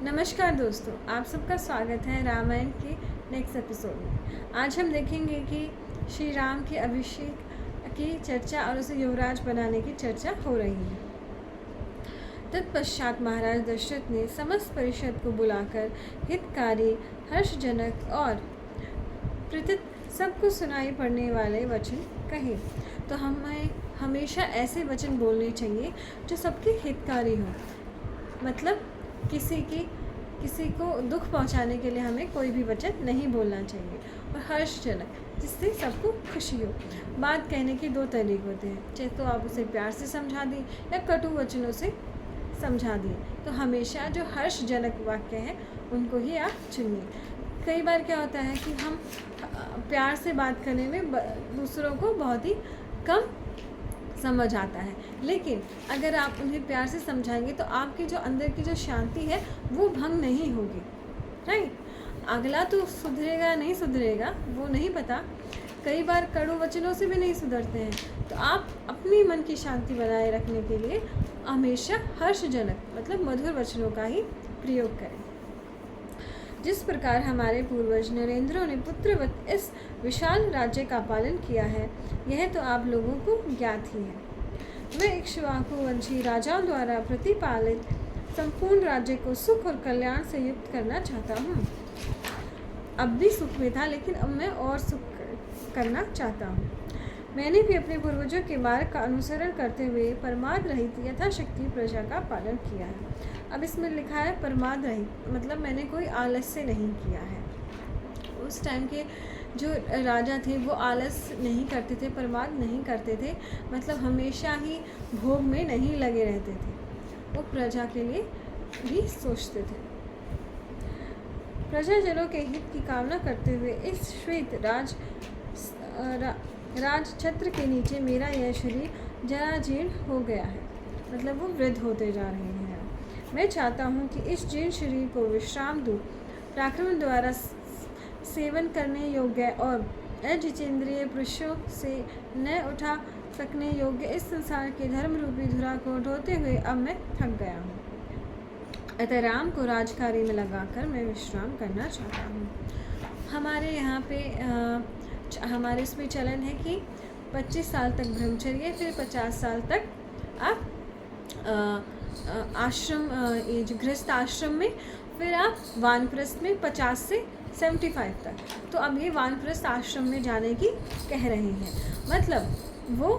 नमस्कार दोस्तों, आप सबका स्वागत है रामायण के नेक्स्ट एपिसोड में। आज हम देखेंगे कि श्री राम के अभिषेक की चर्चा और उसे युवराज बनाने की चर्चा हो रही है। तत्पश्चात महाराज दशरथ ने समस्त परिषद को बुलाकर हितकारी, हर्षजनक और प्रतीत सबको सुनाई पड़ने वाले वचन कहे। तो हमें हमेशा ऐसे वचन बोलने चाहिए जो सबके हितकारी हो। मतलब किसी को दुख पहुंचाने के लिए हमें कोई भी वचन नहीं बोलना चाहिए, और हर्षजनक जिससे सबको खुशी हो। बात कहने के दो तरीके होते हैं, चाहे तो आप उसे प्यार से समझा दें या कटु वचनों से समझा दिए। तो हमेशा जो हर्षजनक वाक्य हैं उनको ही आप चुनिए। कई बार क्या होता है कि हम प्यार से बात करने में दूसरों को बहुत ही कम समझ आता है, लेकिन अगर आप उन्हें प्यार से समझाएंगे तो आपकी जो अंदर की जो शांति है वो भंग नहीं होगी। राइट, अगला तो सुधरेगा नहीं सुधरेगा वो नहीं पता, कई बार कड़ू वचनों से भी नहीं सुधरते हैं। तो आप अपनी मन की शांति बनाए रखने के लिए हमेशा हर्षजनक मतलब मधुर वचनों का ही प्रयोग करें। जिस प्रकार हमारे पूर्वज नरेंद्रों ने पुत्रवत इस विशाल राज्य का पालन किया है, यह तो आप लोगों को ज्ञात ही है। मैं इक्ष्वाकु वंशी राजाओं द्वारा प्रतिपालित संपूर्ण राज्य को सुख और कल्याण से युक्त करना चाहता हूँ। अब भी सुख में था, लेकिन अब मैं और सुख करना चाहता हूँ। मैंने भी अपने पूर्वजों के मार्ग का अनुसरण करते हुए परमार्थ रहित यथाशक्ति प्रजा का पालन किया है। अब इसमें लिखा है परमार्थ रहित, मतलब मैंने कोई आलस्य नहीं किया है। उस टाइम के जो राजा थे वो आलस नहीं करते थे, परमार्थ नहीं करते थे, मतलब हमेशा ही भोग में नहीं लगे रहते थे। वो प्रजा के लिए भी सोचते थे। प्रजाजनों के हित की कामना करते हुए इस श्वेत राज छत्र के नीचे मेरा यह शरीर जराजीर्ण हो गया है, मतलब वो वृद्ध होते जा रहे हैं। मैं चाहता हूँ कि इस जीर्ण शरीर को विश्राम दूँ, पराक्रम द्वारा सेवन करने योग्य और अजितेंद्रिय पुरुषों से न उठा सकने योग्य इस संसार के धर्म रूपी धुरा को ढोते हुए अब मैं थक गया हूँ। अतः राम को राजकार्य में लगाकर मैं विश्राम करना चाहता हूँ। हमारे यहाँ पे हमारे इसमें चलन है कि 25 साल तक ब्रह्मचर्य, फिर 50 साल तक आप आश्रम, ये जो गृहस्थ आश्रम में, फिर आप वानप्रस्थ में 50 से 75 तक। तो अब ये वानप्रस्थ आश्रम में जाने की कह रहे हैं। मतलब वो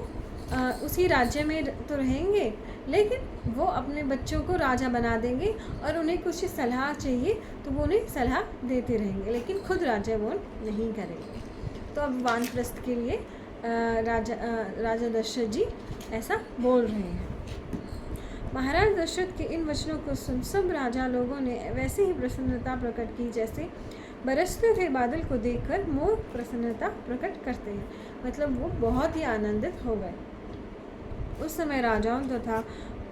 उसी राज्य में तो रहेंगे, लेकिन वो अपने बच्चों को राजा बना देंगे और उन्हें कुछ सलाह चाहिए तो वो उन्हें सलाह देते रहेंगे, लेकिन खुद राज्य वो नहीं करेंगे। तो अब वानप्रस्थ के लिए राजा दशरथ जी ऐसा बोल रहे हैं। महाराज दशरथ के इन वचनों को सुन सब राजा लोगों ने वैसे ही प्रसन्नता प्रकट की जैसे बरसते हुए बादल को देखकर मोर प्रसन्नता प्रकट करते हैं। मतलब वो बहुत ही आनंदित हो गए। उस समय राजाओं तथा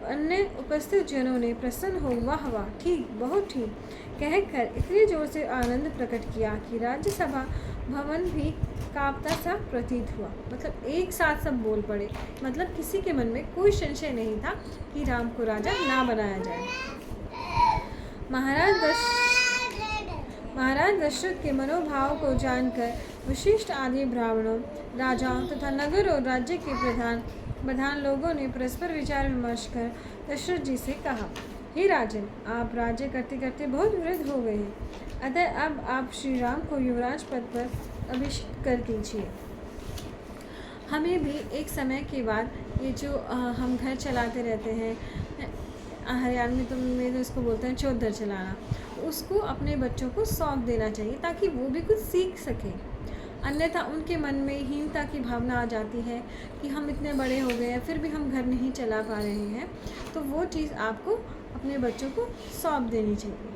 अन्य उपस्थित जनों ने प्रसन्न हो वाह वाह, ठीक, बहुत ठीक कहकर इतनी जोर से आनंद प्रकट किया कि राज्यसभा भवन भी कांपता सा प्रतीत हुआ। मतलब एक साथ सब बोल पड़े, मतलब किसी के मन में कोई संशय नहीं था कि राम को राजा ना बनाया जाए। महाराज दशरथ के मनोभाव को जानकर विशिष्ट आदि ब्राह्मणों, राजाओं तथा नगर और राज्य के प्रधान लोगों ने परस्पर विचार विमर्श कर दशरथ जी से कहा, हे राजन, आप राज्य करते करते बहुत वृद्ध हो गए हैं, अतः अब आप श्री राम को युवराज पद पर अभिषेक कर दीजिए। हमें भी एक समय के बाद ये जो हम घर चलाते रहते हैं, हरियाणा में तो इसको बोलते हैं चौधर चलाना, उसको अपने बच्चों को सौंप देना चाहिए ताकि वो भी कुछ सीख सकें। अन्यथा उनके मन में हीनता की भावना आ जाती है कि हम इतने बड़े हो गए हैं फिर भी हम घर नहीं चला पा रहे हैं। तो वो चीज़ आपको अपने बच्चों को सौंप देनी चाहिए।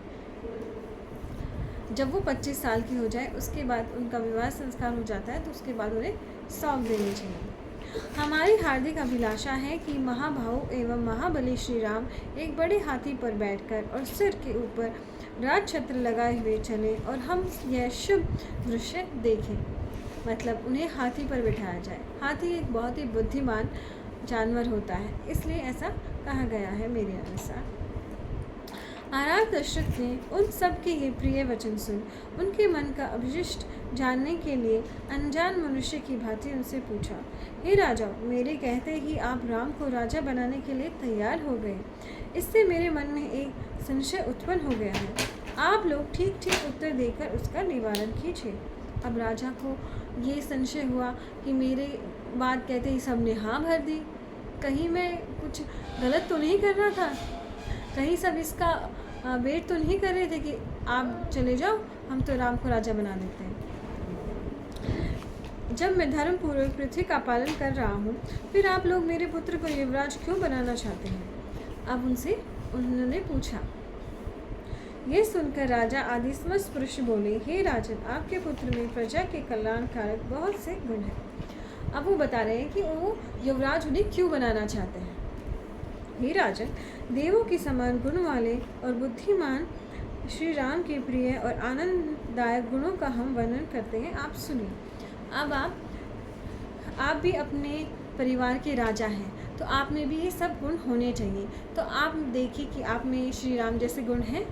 जब वो 25 साल की हो जाए उसके बाद उनका विवाह संस्कार हो जाता है, तो उसके बाद उन्हें सौंप देनी चाहिए। हमारी हार्दिक अभिलाषा है कि महाभाव एवं महाबली श्री राम एक बड़े हाथी पर बैठकर और सिर के ऊपर राजछत्र लगाए हुए चले और हम यह शुभ दृश्य देखें। मतलब उन्हें हाथी पर बिठाया जाए। हाथी एक बहुत ही बुद्धिमान जानवर होता है, इसलिए ऐसा कहा गया है मेरे अनुसार। महाराज दशरथ ने उन सब के ये प्रिय वचन सुन उनके मन का अभिष्ट जानने के लिए अनजान मनुष्य की भांति उनसे पूछा, हे राजा, मेरे कहते ही आप राम को राजा बनाने के लिए तैयार हो गए। इससे मेरे मन में एक संशय उत्पन्न हो गया है। आप लोग ठीक ठीक उत्तर देकर उसका निवारण कीजिए। अब राजा को ये संशय हुआ कि मेरे बात कहते ही सबने हाँ भर दी। कहीं मैं कुछ गलत तो नहीं कर रहा था, कहीं सब इसका वेट तो नहीं कर रहे थे कि आप चले जाओ, हम तो राम को राजा बना देते हैं। जब मैं धर्मपूर्वक पृथ्वी का पालन कर रहा हूँ, फिर आप लोग मेरे पुत्र को युवराज क्यों बनाना चाहते हैं? अब उन्होंने पूछा। यह सुनकर राजा आदि समस्त पुरुष बोले, हे राजन, आपके पुत्र में प्रजा के कल्याण कारक बहुत से गुण हैं। अब वो बता रहे हैं कि वो युवराज उन्हें क्यों बनाना चाहते हैं। हे राजन, देवों के समान गुण वाले और बुद्धिमान श्री राम के प्रिय और आनंददायक गुणों का हम वर्णन करते हैं, आप सुनिए। अब आप भी अपने परिवार के राजा हैं, तो आप में भी ये सब गुण होने चाहिए। तो आप देखिए कि आप में श्री राम जैसे गुण हैं।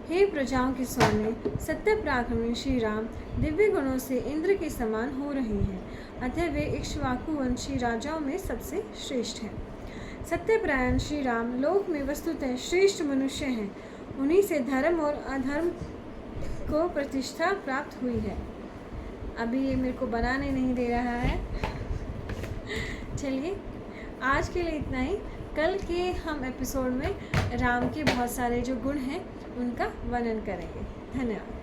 हे प्रजाओं के स्वामी, सत्य पराक्रमी श्री राम दिव्य गुणों से इंद्र के समान हो रहे हैं, अतः वे इक्ष्वाकु वंशी राजाओं में सबसे श्रेष्ठ हैं। सत्यपरायण श्री राम लोक में वस्तुतः श्रेष्ठ मनुष्य हैं। उन्हीं से धर्म और अधर्म को प्रतिष्ठा प्राप्त हुई है। अभी ये मेरे को बनाने नहीं दे रहा है। चलिए, आज के लिए इतना ही। कल के हम एपिसोड में राम के बहुत सारे जो गुण हैं उनका वर्णन करेंगे। धन्यवाद।